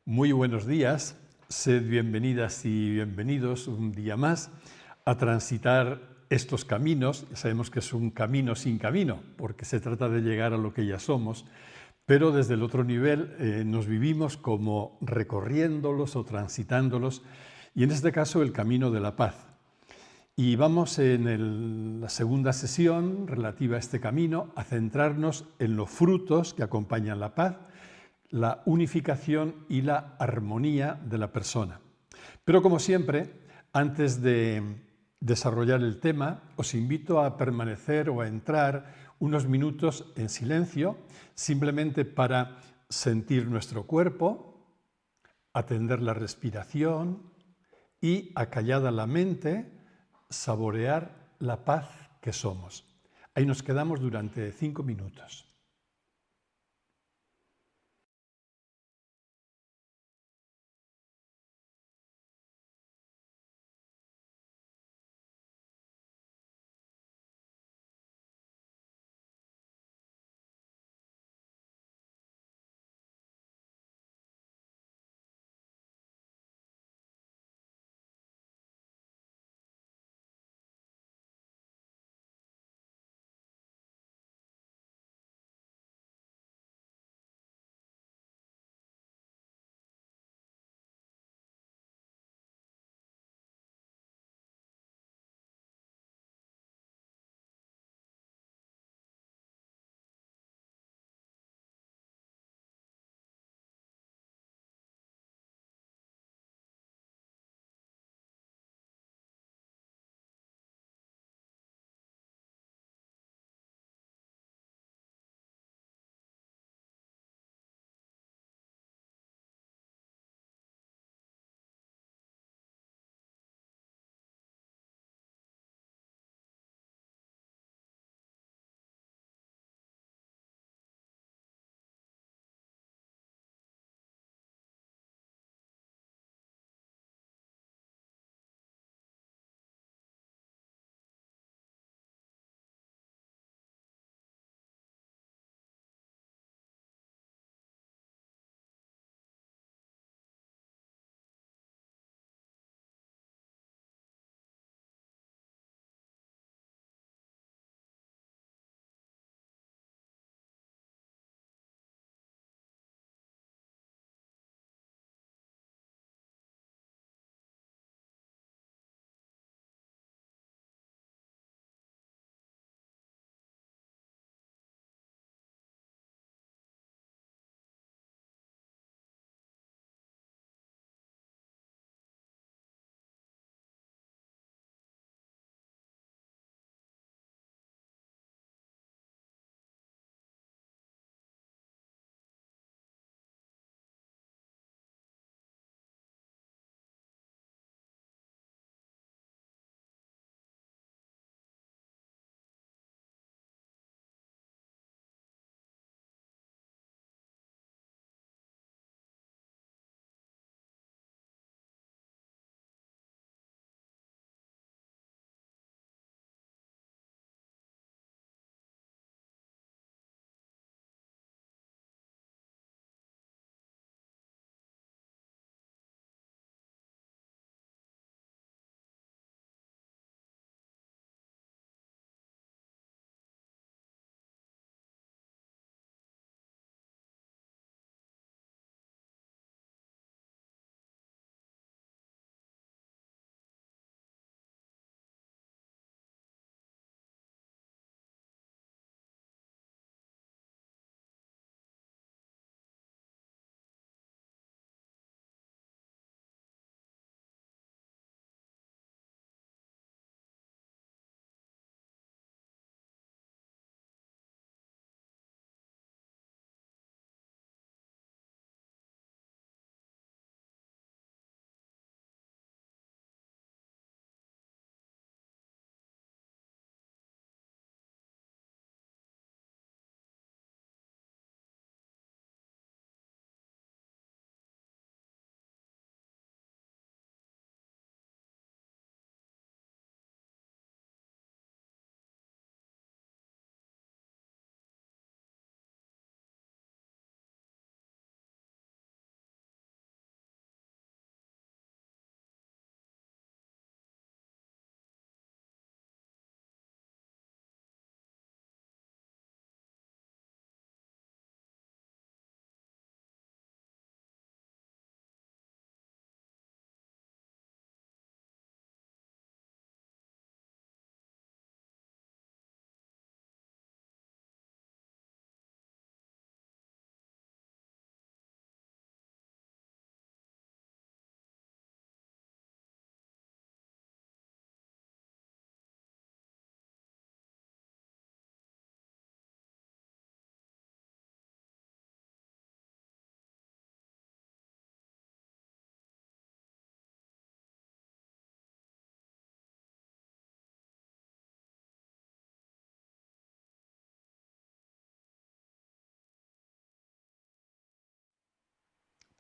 Muy buenos días, sed bienvenidas y bienvenidos un día más a transitar estos caminos. Sabemos que es un camino sin camino, porque se trata de llegar a lo que ya somos, pero desde el otro nivel nos vivimos como recorriéndolos o transitándolos, y en este caso el camino de la paz. Y vamos en la segunda sesión relativa a este camino a centrarnos en los frutos que acompañan la paz, la unificación y la armonía de la persona. Pero como siempre, antes de desarrollar el tema, os invito a permanecer o a entrar unos minutos en silencio, simplemente para sentir nuestro cuerpo, atender la respiración y, acallada la mente, saborear la paz que somos. Ahí nos quedamos durante 5 minutos.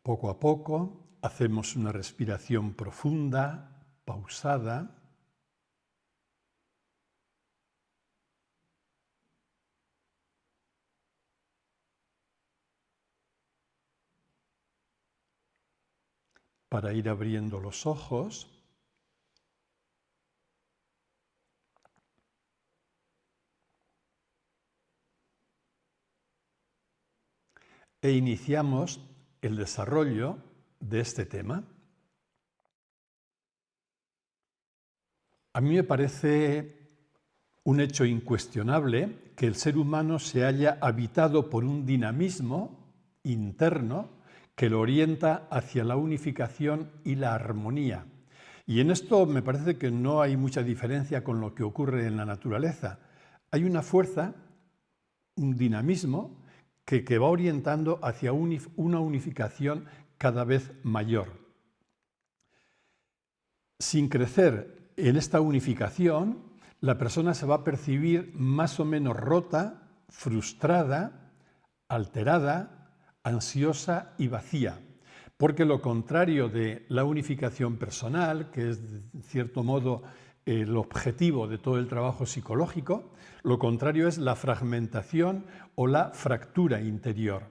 Poco a poco hacemos una respiración profunda, pausada. Para ir abriendo los ojos. E iniciamos el desarrollo de este tema. A mí me parece un hecho incuestionable que el ser humano se haya habitado por un dinamismo interno que lo orienta hacia la unificación y la armonía. Y en esto me parece que no hay mucha diferencia con lo que ocurre en la naturaleza. Hay una fuerza, un dinamismo, que va orientando hacia una unificación cada vez mayor. Sin crecer en esta unificación, la persona se va a percibir más o menos rota, frustrada, alterada, ansiosa y vacía. Porque lo contrario de la unificación personal, que es de cierto modo el objetivo de todo el trabajo psicológico, lo contrario es la fragmentación o la fractura interior.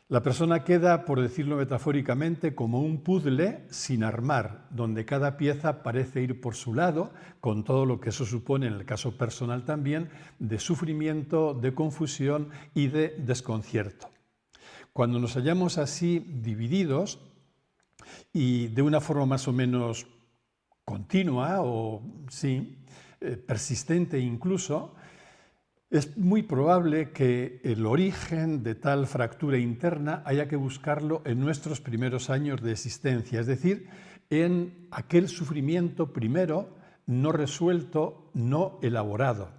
La persona queda, por decirlo metafóricamente, como un puzzle sin armar, donde cada pieza parece ir por su lado, con todo lo que eso supone, en el caso personal también, de sufrimiento, de confusión y de desconcierto. Cuando nos hallamos así divididos y de una forma más o menos continua o persistente incluso, es muy probable que el origen de tal fractura interna haya que buscarlo en nuestros primeros años de existencia, es decir, en aquel sufrimiento primero no resuelto, no elaborado.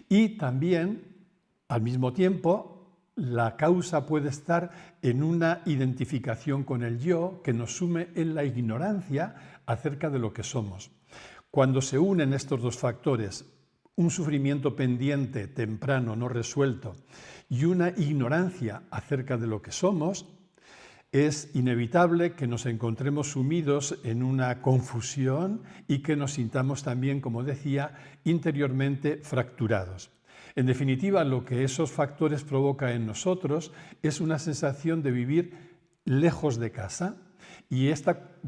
Y también, al mismo tiempo, la causa puede estar en una identificación con el yo que nos sume en la ignorancia acerca de lo que somos. Cuando se unen estos dos factores, un sufrimiento pendiente, temprano, no resuelto, y una ignorancia acerca de lo que somos, es inevitable que nos encontremos sumidos en una confusión y que nos sintamos también, como decía, interiormente fracturados. En definitiva, lo que esos factores provocan en nosotros es una sensación de vivir lejos de casa, y esta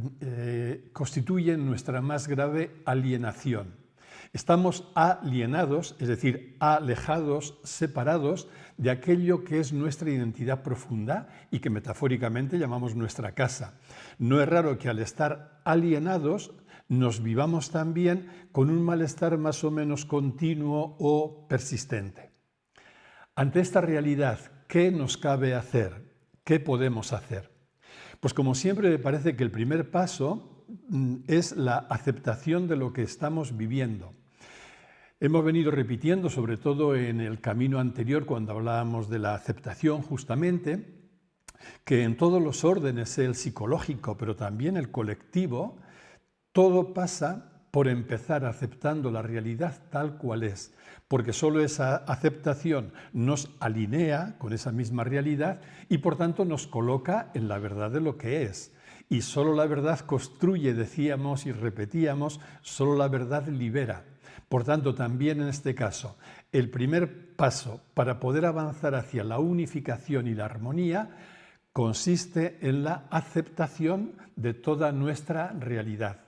constituye nuestra más grave alienación. Estamos alienados, es decir, alejados, separados de aquello que es nuestra identidad profunda y que metafóricamente llamamos nuestra casa. No es raro que al estar alienados nos vivamos también con un malestar más o menos continuo o persistente. Ante esta realidad, ¿qué nos cabe hacer? ¿Qué podemos hacer? Pues como siempre me parece que el primer paso es la aceptación de lo que estamos viviendo. Hemos venido repitiendo, sobre todo en el camino anterior, cuando hablábamos de la aceptación justamente, que en todos los órdenes, el psicológico, pero también el colectivo, todo pasa por empezar aceptando la realidad tal cual es, porque solo esa aceptación nos alinea con esa misma realidad y por tanto nos coloca en la verdad de lo que es. Y solo la verdad construye, decíamos y repetíamos, solo la verdad libera. Por tanto, también en este caso, el primer paso para poder avanzar hacia la unificación y la armonía consiste en la aceptación de toda nuestra realidad.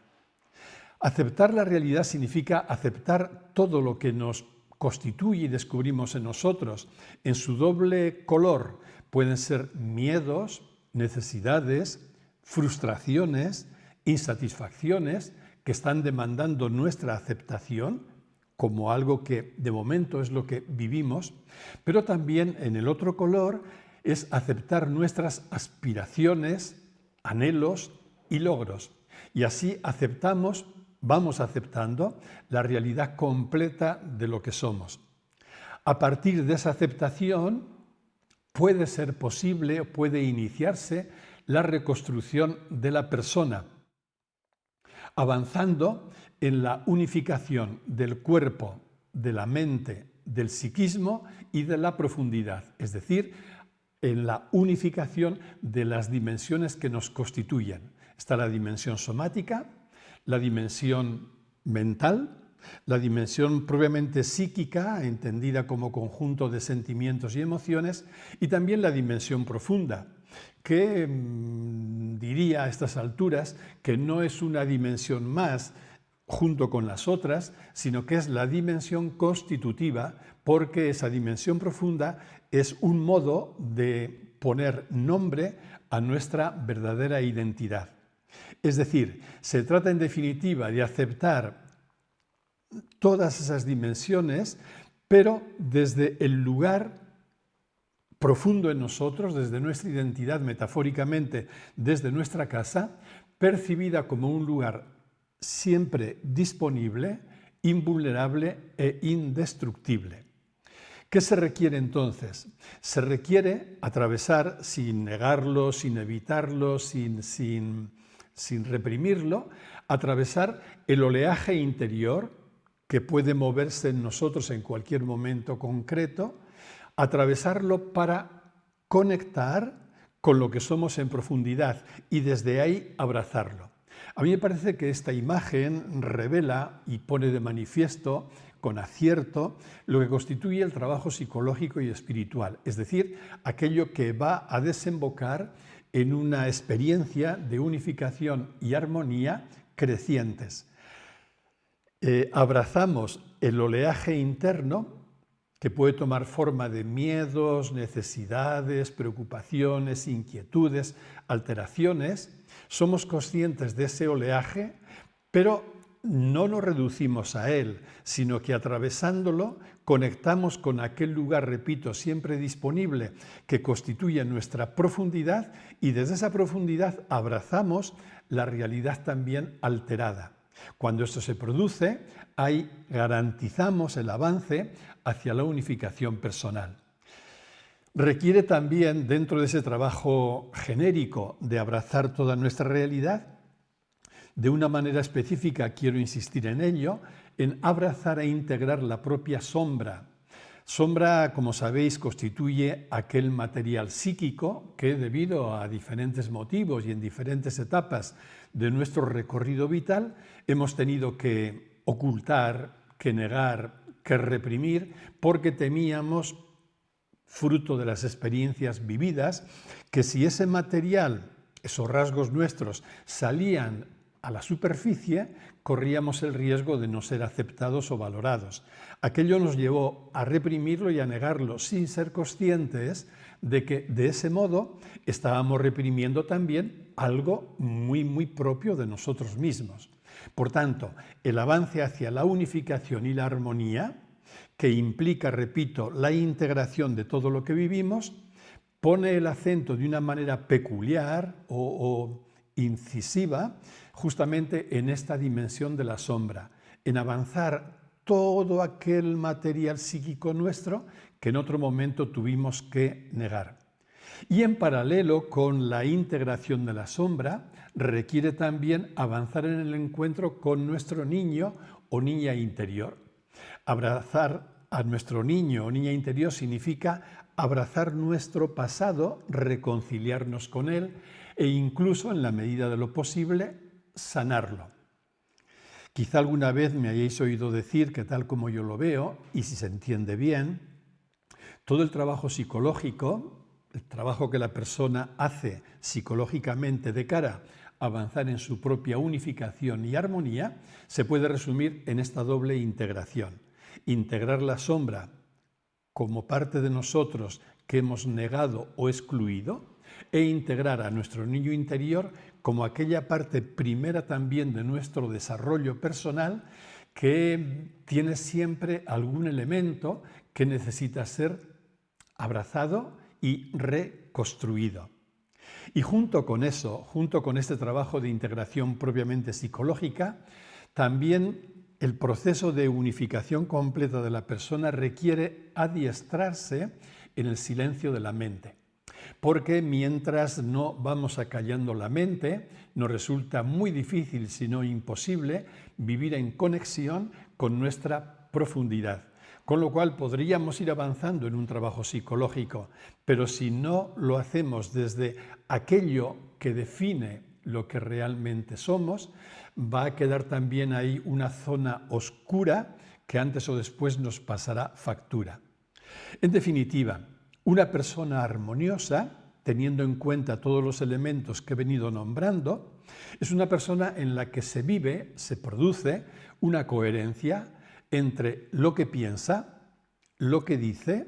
Aceptar la realidad significa aceptar todo lo que nos constituye y descubrimos en nosotros, en su doble color. Pueden ser miedos, necesidades, frustraciones, insatisfacciones que están demandando nuestra aceptación como algo que de momento es lo que vivimos, pero también en el otro color es aceptar nuestras aspiraciones, anhelos y logros. Y así vamos aceptando la realidad completa de lo que somos. A partir de esa aceptación puede ser posible, puede iniciarse la reconstrucción de la persona, avanzando en la unificación del cuerpo, de la mente, del psiquismo y de la profundidad, es decir, en la unificación de las dimensiones que nos constituyen. Está la dimensión somática, la dimensión mental, la dimensión propiamente psíquica, entendida como conjunto de sentimientos y emociones, y también la dimensión profunda, que diría a estas alturas que no es una dimensión más junto con las otras, sino que es la dimensión constitutiva, porque esa dimensión profunda es un modo de poner nombre a nuestra verdadera identidad. Es decir, se trata en definitiva de aceptar todas esas dimensiones, pero desde el lugar profundo en nosotros, desde nuestra identidad, metafóricamente desde nuestra casa, percibida como un lugar siempre disponible, invulnerable e indestructible. ¿Qué se requiere entonces? Se requiere atravesar, sin negarlo, sin evitarlo, sin reprimirlo, atravesar el oleaje interior que puede moverse en nosotros en cualquier momento concreto, atravesarlo para conectar con lo que somos en profundidad y desde ahí abrazarlo. A mí me parece que esta imagen revela y pone de manifiesto con acierto lo que constituye el trabajo psicológico y espiritual, es decir, aquello que va a desembocar en una experiencia de unificación y armonía crecientes. Abrazamos el oleaje interno que puede tomar forma de miedos, necesidades, preocupaciones, inquietudes, alteraciones. Somos conscientes de ese oleaje, pero no nos reducimos a él, sino que atravesándolo conectamos con aquel lugar, repito, siempre disponible, que constituye nuestra profundidad, y desde esa profundidad abrazamos la realidad también alterada. Cuando esto se produce, ahí garantizamos el avance hacia la unificación personal. Requiere también, dentro de ese trabajo genérico de abrazar toda nuestra realidad, de una manera específica, quiero insistir en ello, en abrazar e integrar la propia sombra. Sombra, como sabéis, constituye aquel material psíquico que, debido a diferentes motivos y en diferentes etapas de nuestro recorrido vital, hemos tenido que ocultar, que negar, que reprimir, porque temíamos, fruto de las experiencias vividas, que si ese material, esos rasgos nuestros, salían a la superficie, corríamos el riesgo de no ser aceptados o valorados. Aquello nos llevó a reprimirlo y a negarlo, sin ser conscientes de que de ese modo estábamos reprimiendo también algo muy propio de nosotros mismos. Por tanto, el avance hacia la unificación y la armonía, que implica, repito, la integración de todo lo que vivimos, pone el acento de una manera peculiar o incisiva justamente en esta dimensión de la sombra, en avanzar todo aquel material psíquico nuestro que en otro momento tuvimos que negar. Y en paralelo con la integración de la sombra, requiere también avanzar en el encuentro con nuestro niño o niña interior. Abrazar a nuestro niño o niña interior significa abrazar nuestro pasado, reconciliarnos con él e incluso, en la medida de lo posible, sanarlo. Quizá alguna vez me hayáis oído decir que, tal como yo lo veo, y si se entiende bien, todo el trabajo psicológico, el trabajo que la persona hace psicológicamente de cara a avanzar en su propia unificación y armonía, se puede resumir en esta doble integración. Integrar la sombra como parte de nosotros que hemos negado o excluido, e integrar a nuestro niño interior como aquella parte primera también de nuestro desarrollo personal que tiene siempre algún elemento que necesita ser abrazado y reconstruido. Y junto con eso, junto con este trabajo de integración propiamente psicológica, también el proceso de unificación completa de la persona requiere adiestrarse en el silencio de la mente. Porque mientras no vamos acallando la mente, nos resulta muy difícil, si no imposible, vivir en conexión con nuestra profundidad. Con lo cual podríamos ir avanzando en un trabajo psicológico, pero si no lo hacemos desde aquello que define lo que realmente somos, va a quedar también ahí una zona oscura que antes o después nos pasará factura. En definitiva, una persona armoniosa, teniendo en cuenta todos los elementos que he venido nombrando, es una persona en la que se vive, se produce una coherencia entre lo que piensa, lo que dice,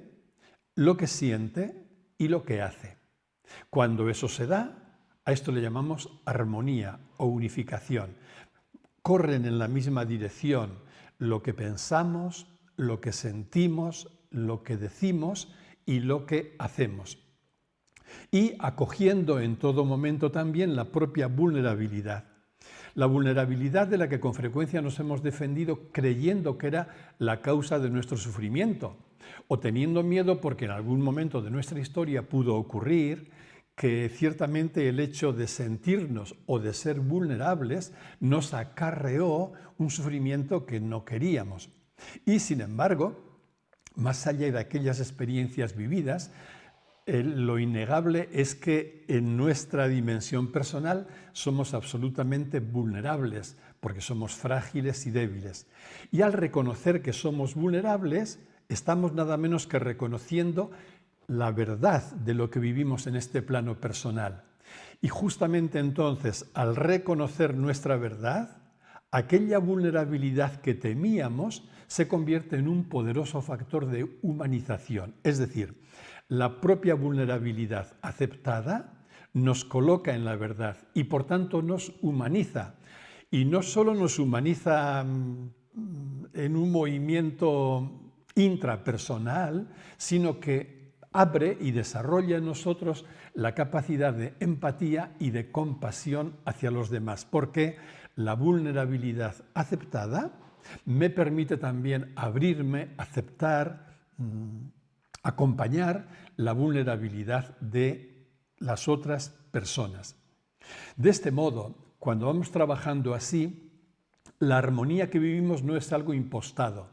lo que siente y lo que hace. Cuando eso se da, a esto le llamamos armonía o unificación. Corren en la misma dirección lo que pensamos, lo que sentimos, lo que decimos y lo que hacemos. Y acogiendo en todo momento también la propia vulnerabilidad. La vulnerabilidad de la que con frecuencia nos hemos defendido creyendo que era la causa de nuestro sufrimiento, o teniendo miedo porque en algún momento de nuestra historia pudo ocurrir que ciertamente el hecho de sentirnos o de ser vulnerables nos acarreó un sufrimiento que no queríamos. Y sin embargo, más allá de aquellas experiencias vividas, lo innegable es que en nuestra dimensión personal somos absolutamente vulnerables, porque somos frágiles y débiles. Y al reconocer que somos vulnerables, estamos nada menos que reconociendo la verdad de lo que vivimos en este plano personal. Y justamente entonces, al reconocer nuestra verdad, aquella vulnerabilidad que temíamos se convierte en un poderoso factor de humanización. Es decir, la propia vulnerabilidad aceptada nos coloca en la verdad y por tanto nos humaniza. Y no solo nos humaniza en un movimiento intrapersonal, sino que abre y desarrolla en nosotros la capacidad de empatía y de compasión hacia los demás, porque la vulnerabilidad aceptada me permite también abrirme, aceptar, acompañar la vulnerabilidad de las otras personas. De este modo, cuando vamos trabajando así, la armonía que vivimos no es algo impostado,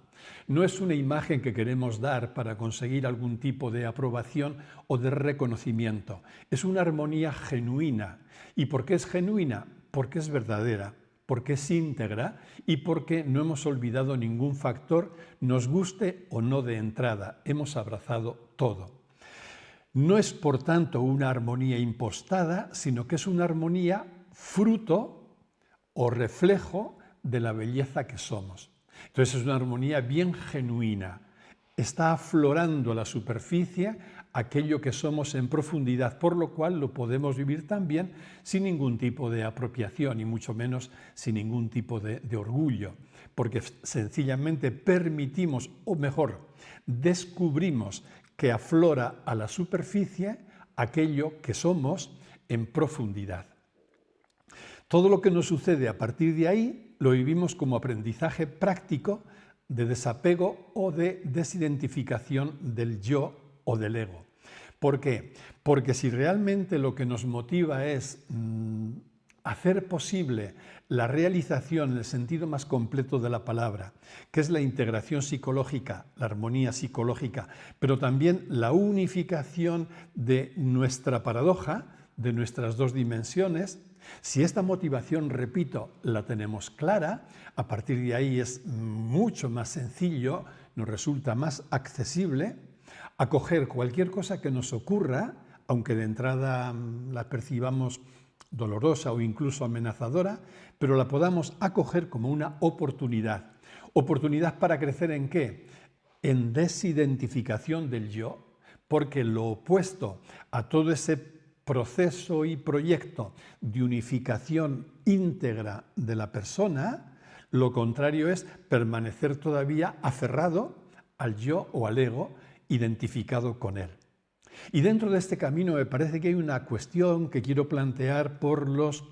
no es una imagen que queremos dar para conseguir algún tipo de aprobación o de reconocimiento. Es una armonía genuina. ¿Y por qué es genuina? Porque es verdadera, porque es íntegra y porque no hemos olvidado ningún factor, nos guste o no de entrada. Hemos abrazado todo. No es, por tanto, una armonía impostada, sino que es una armonía fruto o reflejo de la belleza que somos. Entonces es una armonía bien genuina. Está aflorando a la superficie aquello que somos en profundidad, por lo cual lo podemos vivir también sin ningún tipo de apropiación y mucho menos sin ningún tipo de orgullo, porque sencillamente permitimos, o mejor, descubrimos que aflora a la superficie aquello que somos en profundidad. Todo lo que nos sucede a partir de ahí lo vivimos como aprendizaje práctico de desapego o de desidentificación del yo o del ego. ¿Por qué? Porque si realmente lo que nos motiva es hacer posible la realización en el sentido más completo de la palabra, que es la integración psicológica, la armonía psicológica, pero también la unificación de nuestra paradoja, de nuestras dos dimensiones, si esta motivación, repito, la tenemos clara, a partir de ahí es mucho más sencillo, nos resulta más accesible acoger cualquier cosa que nos ocurra, aunque de entrada la percibamos dolorosa o incluso amenazadora, pero la podamos acoger como una oportunidad. ¿Oportunidad para crecer en qué? En desidentificación del yo, porque lo opuesto a todo ese proceso y proyecto de unificación íntegra de la persona, lo contrario es permanecer todavía aferrado al yo o al ego, identificado con él. Y dentro de este camino me parece que hay una cuestión que quiero plantear por los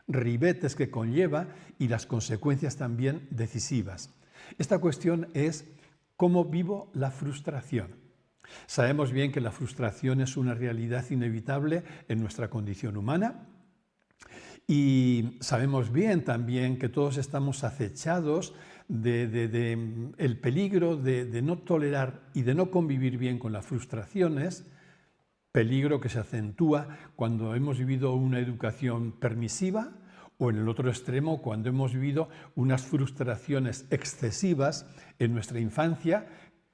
ribetes que conlleva y las consecuencias también decisivas. Esta cuestión es cómo vivo la frustración. Sabemos bien que la frustración es una realidad inevitable en nuestra condición humana y sabemos bien también que todos estamos acechados el peligro de no tolerar y de no convivir bien con las frustraciones, peligro que se acentúa cuando hemos vivido una educación permisiva o en el otro extremo cuando hemos vivido unas frustraciones excesivas en nuestra infancia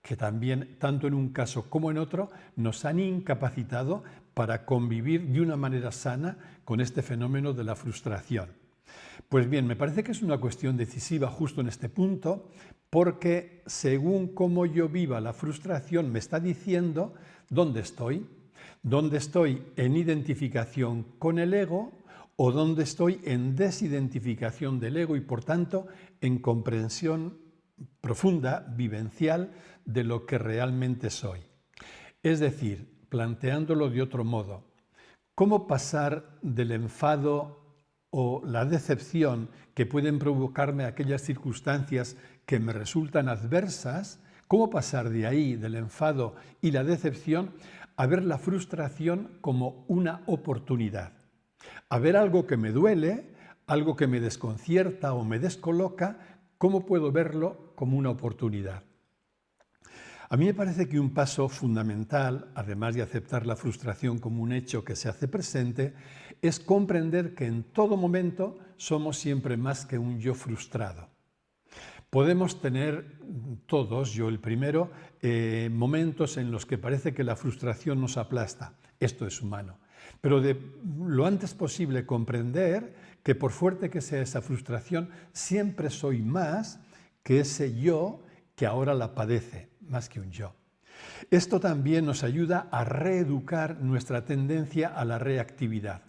que también, tanto en un caso como en otro, nos han incapacitado para convivir de una manera sana con este fenómeno de la frustración. Pues bien, me parece que es una cuestión decisiva justo en este punto, porque según cómo yo viva la frustración me está diciendo dónde estoy en identificación con el ego o dónde estoy en desidentificación del ego y por tanto en comprensión profunda, vivencial de lo que realmente soy. Es decir, planteándolo de otro modo, ¿cómo pasar del enfado o la decepción que pueden provocarme aquellas circunstancias que me resultan adversas? ¿Cómo pasar de ahí, del enfado y la decepción, a ver la frustración como una oportunidad? A ver algo que me duele, algo que me desconcierta o me descoloca, ¿cómo puedo verlo como una oportunidad? A mí me parece que un paso fundamental, además de aceptar la frustración como un hecho que se hace presente, es comprender que en todo momento somos siempre más que un yo frustrado. Podemos tener todos, yo el primero, momentos en los que parece que la frustración nos aplasta. Esto es humano. Pero de lo antes posible comprender que por fuerte que sea esa frustración, siempre soy más que ese yo que ahora la padece, más que un yo. Esto también nos ayuda a reeducar nuestra tendencia a la reactividad.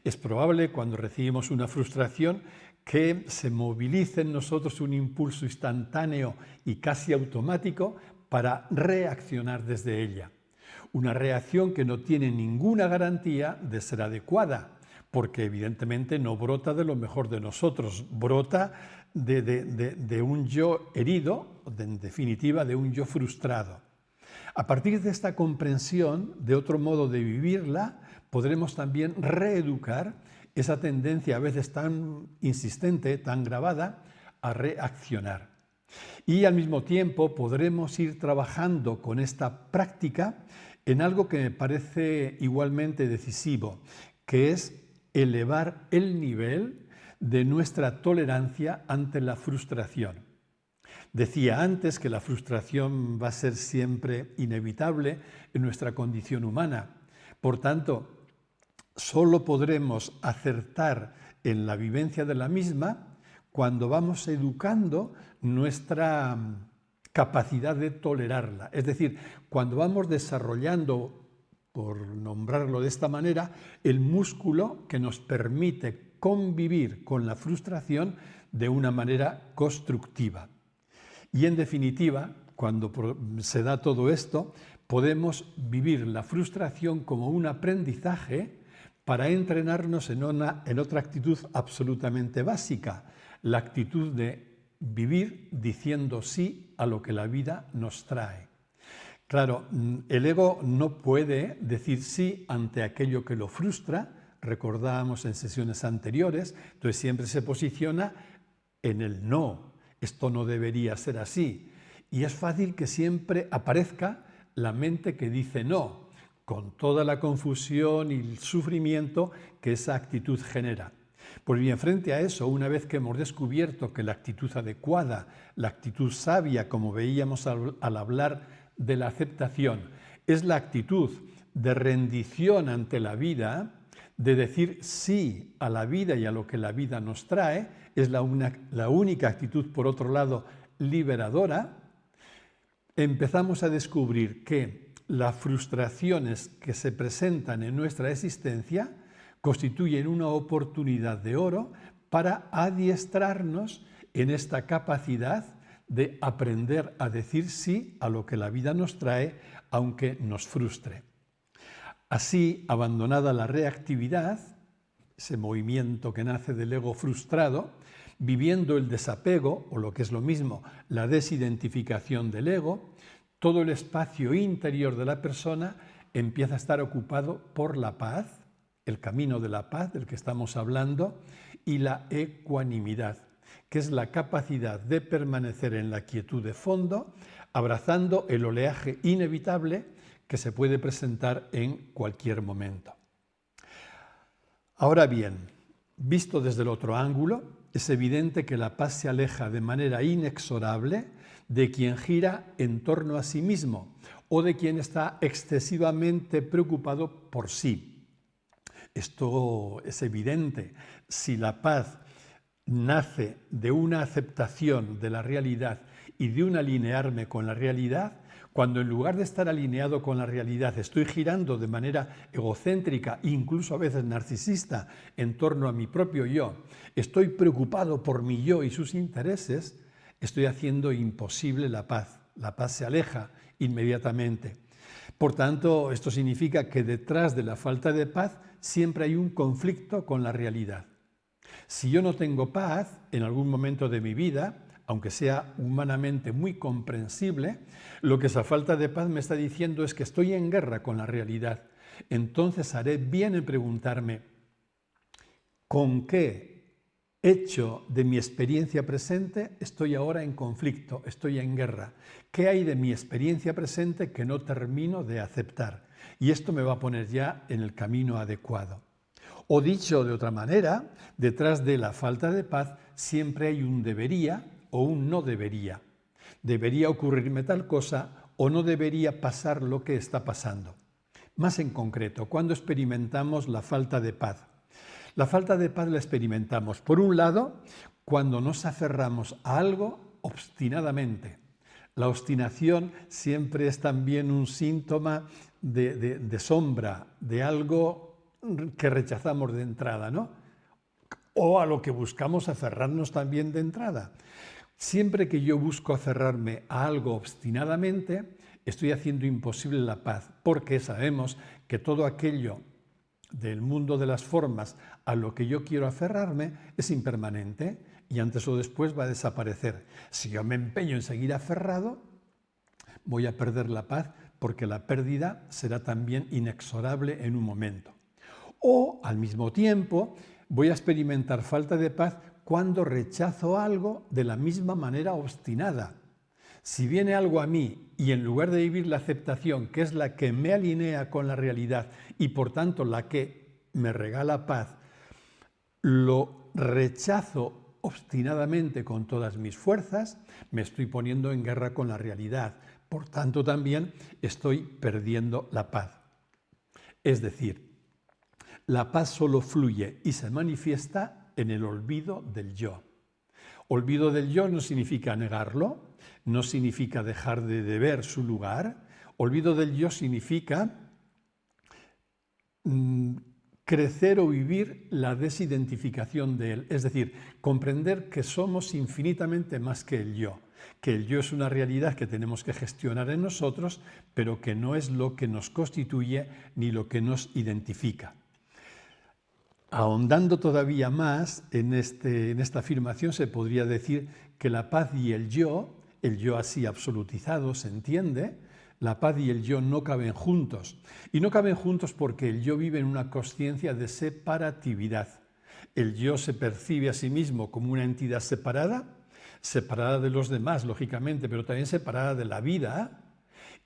Es probable cuando recibimos una frustración que se movilice en nosotros un impulso instantáneo y casi automático para reaccionar desde ella. Una reacción que no tiene ninguna garantía de ser adecuada, porque evidentemente no brota de lo mejor de nosotros, brota de un yo herido, en definitiva de un yo frustrado. A partir de esta comprensión, de otro modo de vivirla, podremos también reeducar esa tendencia a veces tan insistente, tan grabada, a reaccionar. Y al mismo tiempo podremos ir trabajando con esta práctica en algo que me parece igualmente decisivo, que es elevar el nivel de nuestra tolerancia ante la frustración. Decía antes que la frustración va a ser siempre inevitable en nuestra condición humana. Por tanto, solo podremos acertar en la vivencia de la misma cuando vamos educando nuestra capacidad de tolerarla. Es decir, cuando vamos desarrollando, por nombrarlo de esta manera, el músculo que nos permite convivir con la frustración de una manera constructiva. Y en definitiva, cuando se da todo esto, podemos vivir la frustración como un aprendizaje para entrenarnos en otra actitud absolutamente básica, la actitud de vivir diciendo sí a lo que la vida nos trae. Claro, el ego no puede decir sí ante aquello que lo frustra, recordábamos en sesiones anteriores, entonces siempre se posiciona en el no, esto no debería ser así. Y es fácil que siempre aparezca la mente que dice no, con toda la confusión y el sufrimiento que esa actitud genera. Pues bien, frente a eso, una vez que hemos descubierto que la actitud adecuada, la actitud sabia, como veíamos al hablar de la aceptación, es la actitud de rendición ante la vida, de decir sí a la vida y a lo que la vida nos trae, es la única actitud, por otro lado, liberadora, empezamos a descubrir que las frustraciones que se presentan en nuestra existencia constituyen una oportunidad de oro para adiestrarnos en esta capacidad de aprender a decir sí a lo que la vida nos trae, aunque nos frustre. Así, abandonada la reactividad, ese movimiento que nace del ego frustrado, viviendo el desapego, o lo que es lo mismo, la desidentificación del ego, todo el espacio interior de la persona empieza a estar ocupado por la paz, el camino de la paz del que estamos hablando, y la ecuanimidad. que es la capacidad de permanecer en la quietud de fondo, abrazando el oleaje inevitable que se puede presentar en cualquier momento. Ahora bien, visto desde el otro ángulo, es evidente que la paz se aleja de manera inexorable de quien gira en torno a sí mismo o de quien está excesivamente preocupado por sí. Esto es evidente. Si la paz nace de una aceptación de la realidad y de un alinearme con la realidad, cuando en lugar de estar alineado con la realidad estoy girando de manera egocéntrica, incluso a veces narcisista, en torno a mi propio yo, estoy preocupado por mi yo y sus intereses, estoy haciendo imposible la paz. La paz se aleja inmediatamente. Por tanto, esto significa que detrás de la falta de paz siempre hay un conflicto con la realidad. Si yo no tengo paz en algún momento de mi vida, aunque sea humanamente muy comprensible, lo que esa falta de paz me está diciendo es que estoy en guerra con la realidad. Entonces haré bien en preguntarme, ¿con qué hecho de mi experiencia presente estoy ahora en conflicto, estoy en guerra? ¿Qué hay de mi experiencia presente que no termino de aceptar? Y esto me va a poner ya en el camino adecuado. O dicho de otra manera, detrás de la falta de paz siempre hay un debería o un no debería. Debería ocurrirme tal cosa o no debería pasar lo que está pasando. Más en concreto, cuando experimentamos la falta de paz. La falta de paz la experimentamos, por un lado, cuando nos aferramos a algo obstinadamente. La obstinación siempre es también un síntoma de sombra, de algo que rechazamos de entrada, ¿no? O a lo que buscamos aferrarnos también de entrada. Siempre que yo busco aferrarme a algo obstinadamente, estoy haciendo imposible la paz, porque sabemos que todo aquello del mundo de las formas a lo que yo quiero aferrarme es impermanente y antes o después va a desaparecer. Si yo me empeño en seguir aferrado, voy a perder la paz porque la pérdida será también inexorable en un momento. O, al mismo tiempo, voy a experimentar falta de paz cuando rechazo algo de la misma manera obstinada. Si viene algo a mí y en lugar de vivir la aceptación, que es la que me alinea con la realidad y por tanto la que me regala paz, lo rechazo obstinadamente con todas mis fuerzas, me estoy poniendo en guerra con la realidad. Por tanto, también estoy perdiendo la paz. Es decir, la paz solo fluye y se manifiesta en el olvido del yo. Olvido del yo no significa negarlo, no significa dejar de ver su lugar. Olvido del yo significa crecer o vivir la desidentificación de él, es decir, comprender que somos infinitamente más que el yo es una realidad que tenemos que gestionar en nosotros, pero que no es lo que nos constituye ni lo que nos identifica. Ahondando todavía más en esta afirmación, se podría decir que la paz y el yo así absolutizado, se entiende, la paz y el yo no caben juntos. Y no caben juntos porque el yo vive en una consciencia de separatividad. El yo se percibe a sí mismo como una entidad separada de los demás, lógicamente, pero también separada de la vida.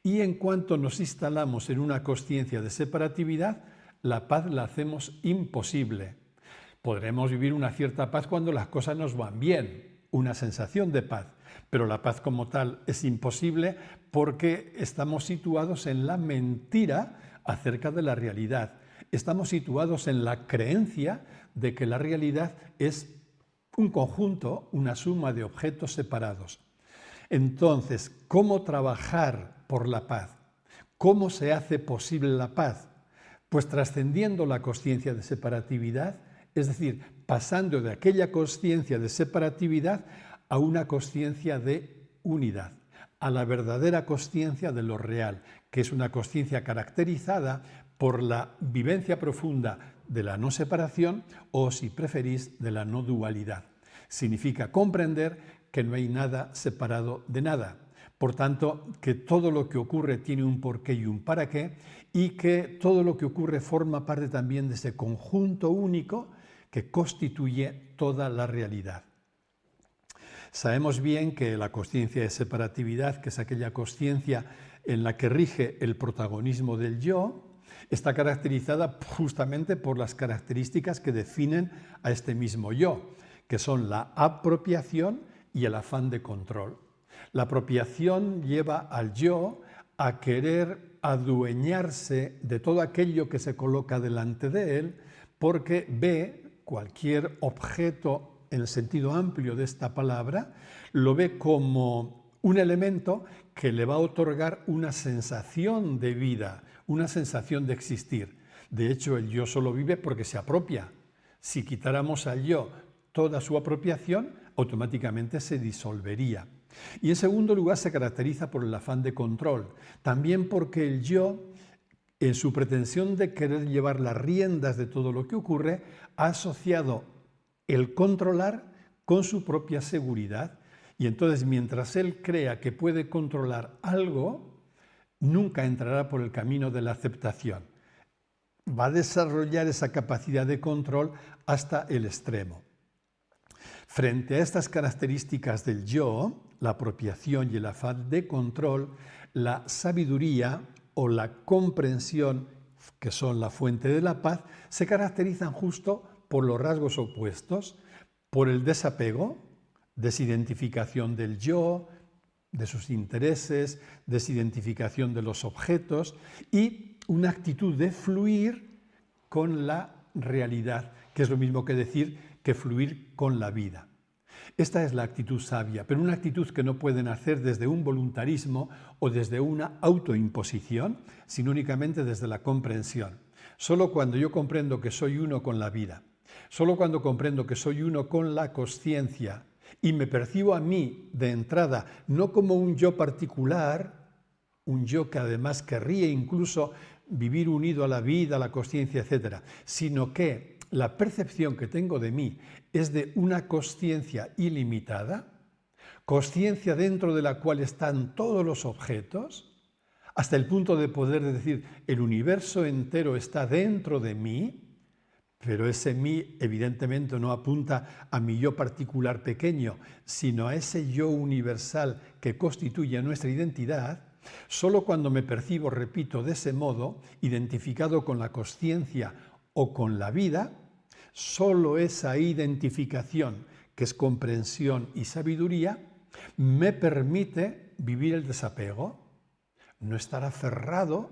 Y en cuanto nos instalamos en una consciencia de separatividad, la paz la hacemos imposible. Podremos vivir una cierta paz cuando las cosas nos van bien, una sensación de paz, pero la paz como tal es imposible porque estamos situados en la mentira acerca de la realidad. Estamos situados en la creencia de que la realidad es un conjunto, una suma de objetos separados. Entonces, ¿cómo trabajar por la paz? ¿Cómo se hace posible la paz? Pues trascendiendo la consciencia de separatividad, es decir, pasando de aquella consciencia de separatividad a una consciencia de unidad, a la verdadera consciencia de lo real, que es una consciencia caracterizada por la vivencia profunda de la no separación o, si preferís, de la no dualidad. Significa comprender que no hay nada separado de nada. Por tanto, que todo lo que ocurre tiene un porqué y un para qué, y que todo lo que ocurre forma parte también de ese conjunto único que constituye toda la realidad. Sabemos bien que la consciencia de separatividad, que es aquella consciencia en la que rige el protagonismo del yo, está caracterizada justamente por las características que definen a este mismo yo, que son la apropiación y el afán de control. La apropiación lleva al yo a querer adueñarse de todo aquello que se coloca delante de él, porque ve cualquier objeto en el sentido amplio de esta palabra, lo ve como un elemento que le va a otorgar una sensación de vida, una sensación de existir. De hecho, el yo solo vive porque se apropia. Si quitáramos al yo toda su apropiación, automáticamente se disolvería. Y en segundo lugar se caracteriza por el afán de control, también porque el yo, en su pretensión de querer llevar las riendas de todo lo que ocurre, ha asociado el controlar con su propia seguridad. Y entonces, mientras él crea que puede controlar algo, nunca entrará por el camino de la aceptación. Va a desarrollar esa capacidad de control hasta el extremo. Frente a estas características del yo, la apropiación y el afán de control, la sabiduría o la comprensión, que son la fuente de la paz, se caracterizan justo por los rasgos opuestos, por el desapego, desidentificación del yo, de sus intereses, desidentificación de los objetos y una actitud de fluir con la realidad, que es lo mismo que decir que fluir con la vida. Esta es la actitud sabia, pero una actitud que no puede nacer desde un voluntarismo o desde una autoimposición, sino únicamente desde la comprensión. Solo cuando yo comprendo que soy uno con la vida, solo cuando comprendo que soy uno con la consciencia y me percibo a mí de entrada no como un yo particular, un yo que además querría incluso vivir unido a la vida, a la consciencia, etc., sino que la percepción que tengo de mí es de una consciencia ilimitada, consciencia dentro de la cual están todos los objetos, hasta el punto de poder decir el universo entero está dentro de mí, pero ese mí evidentemente no apunta a mi yo particular pequeño, sino a ese yo universal que constituye nuestra identidad. Solo cuando me percibo, repito, de ese modo, identificado con la consciencia o con la vida, solo esa identificación, que es comprensión y sabiduría, me permite vivir el desapego, no estar aferrado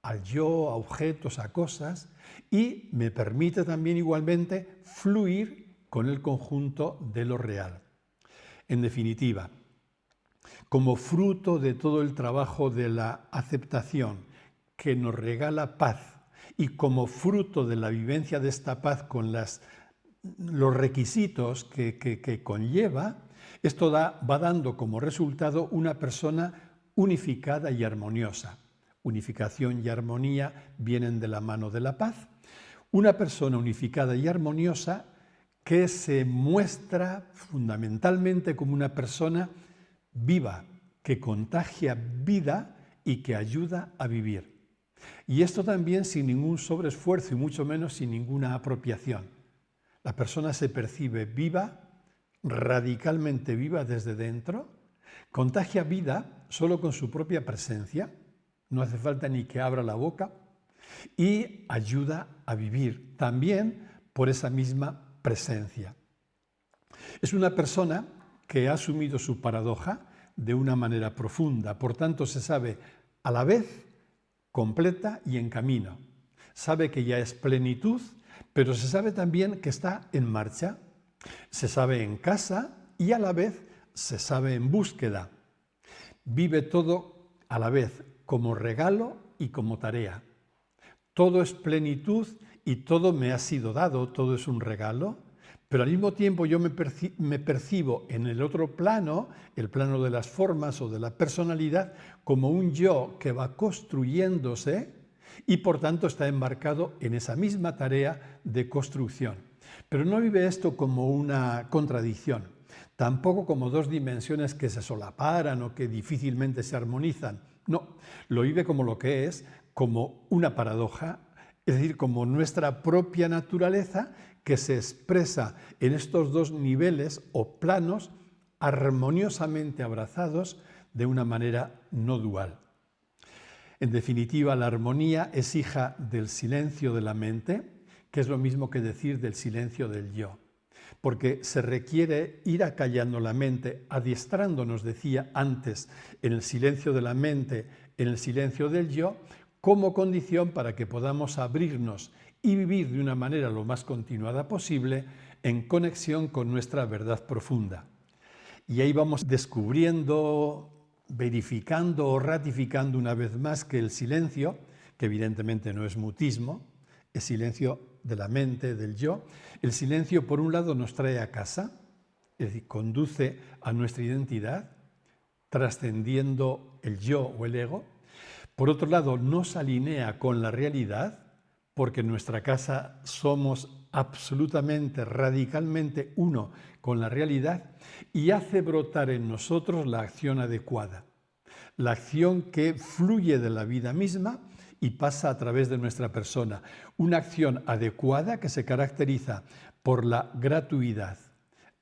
al yo, a objetos, a cosas, y me permite también igualmente fluir con el conjunto de lo real. En definitiva, como fruto de todo el trabajo de la aceptación que nos regala paz y como fruto de la vivencia de esta paz con los requisitos que conlleva, esto va dando como resultado una persona unificada y armoniosa. Unificación y armonía vienen de la mano de la paz. Una persona unificada y armoniosa que se muestra fundamentalmente como una persona viva, que contagia vida y que ayuda a vivir. Y esto también sin ningún sobreesfuerzo y mucho menos sin ninguna apropiación. La persona se percibe viva, radicalmente viva desde dentro, contagia vida solo con su propia presencia, no hace falta ni que abra la boca, y ayuda a vivir también por esa misma presencia. Es una persona que ha asumido su paradoja de una manera profunda, por tanto se sabe a la vez completa y en camino. Sabe que ya es plenitud, pero se sabe también que está en marcha. Se sabe en casa y a la vez se sabe en búsqueda. Vive todo a la vez, como regalo y como tarea. Todo es plenitud y todo me ha sido dado, todo es un regalo, pero al mismo tiempo yo me percibo en el otro plano, el plano de las formas o de la personalidad, como un yo que va construyéndose y por tanto está embarcado en esa misma tarea de construcción. Pero no vive esto como una contradicción, tampoco como dos dimensiones que se solaparan o que difícilmente se armonizan. No, lo vive como lo que es, como una paradoja, es decir, como nuestra propia naturaleza que se expresa en estos dos niveles o planos armoniosamente abrazados de una manera no dual. En definitiva, la armonía es hija del silencio de la mente, que es lo mismo que decir del silencio del yo, porque se requiere ir acallando la mente, adiestrándonos, decía antes, en el silencio de la mente, en el silencio del yo, como condición para que podamos abrirnos y vivir de una manera lo más continuada posible en conexión con nuestra verdad profunda. Y ahí vamos descubriendo, verificando o ratificando una vez más que el silencio, que evidentemente no es mutismo, es silencio de la mente, del yo. El silencio, por un lado, nos trae a casa, es decir, conduce a nuestra identidad, trascendiendo el yo o el ego. Por otro lado, nos alinea con la realidad, porque en nuestra casa somos absolutamente, radicalmente uno con la realidad, y hace brotar en nosotros la acción adecuada, la acción que fluye de la vida misma y pasa a través de nuestra persona. Una acción adecuada que se caracteriza por la gratuidad,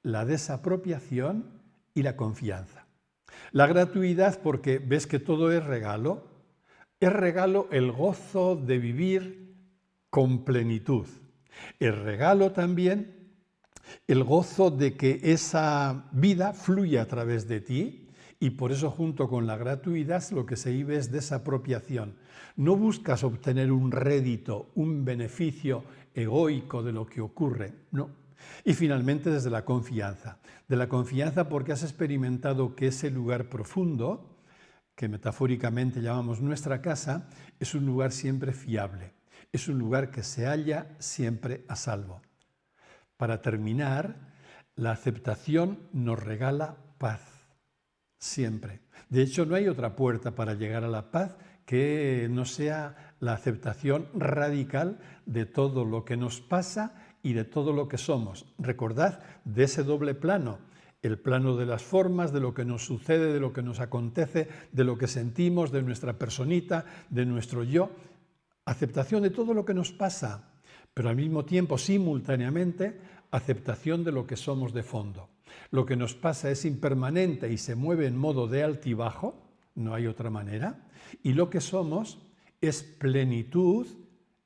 la desapropiación y la confianza. La gratuidad porque ves que todo es regalo el gozo de vivir con plenitud. Es regalo también el gozo de que esa vida fluye a través de ti, y por eso junto con la gratuidad lo que se vive es desapropiación. No buscas obtener un rédito, un beneficio egoico de lo que ocurre, no. Y finalmente desde la confianza. De la confianza porque has experimentado que ese lugar profundo, que metafóricamente llamamos nuestra casa, es un lugar siempre fiable, es un lugar que se halla siempre a salvo. Para terminar, la aceptación nos regala paz, siempre. De hecho, no hay otra puerta para llegar a la paz que no sea la aceptación radical de todo lo que nos pasa y de todo lo que somos. Recordad de ese doble plano, el plano de las formas, de lo que nos sucede, de lo que nos acontece, de lo que sentimos, de nuestra personita, de nuestro yo. Aceptación de todo lo que nos pasa, pero al mismo tiempo, simultáneamente, aceptación de lo que somos de fondo. Lo que nos pasa es impermanente y se mueve en modo de altibajo, no hay otra manera, y lo que somos es plenitud,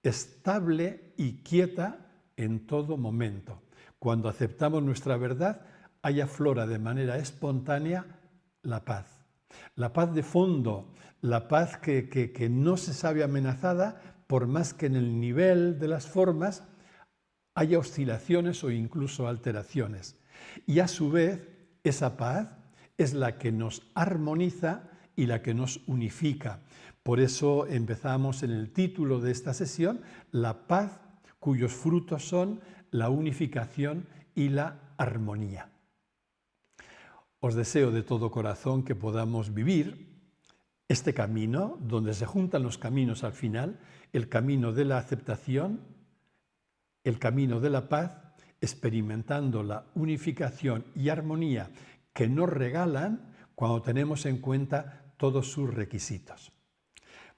estable y quieta en todo momento. Cuando aceptamos nuestra verdad, ahí aflora de manera espontánea la paz. La paz de fondo, la paz que no se sabe amenazada, por más que en el nivel de las formas haya oscilaciones o incluso alteraciones. Y a su vez, esa paz es la que nos armoniza y la que nos unifica. Por eso empezamos en el título de esta sesión, la paz cuyos frutos son la unificación y la armonía. Os deseo de todo corazón que podamos vivir este camino, donde se juntan los caminos al final, el camino de la aceptación, el camino de la paz, experimentando la unificación y armonía que nos regalan cuando tenemos en cuenta todos sus requisitos.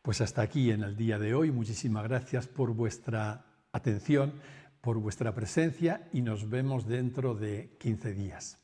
Pues hasta aquí en el día de hoy. Muchísimas gracias por vuestra atención, por vuestra presencia y nos vemos dentro de 15 días.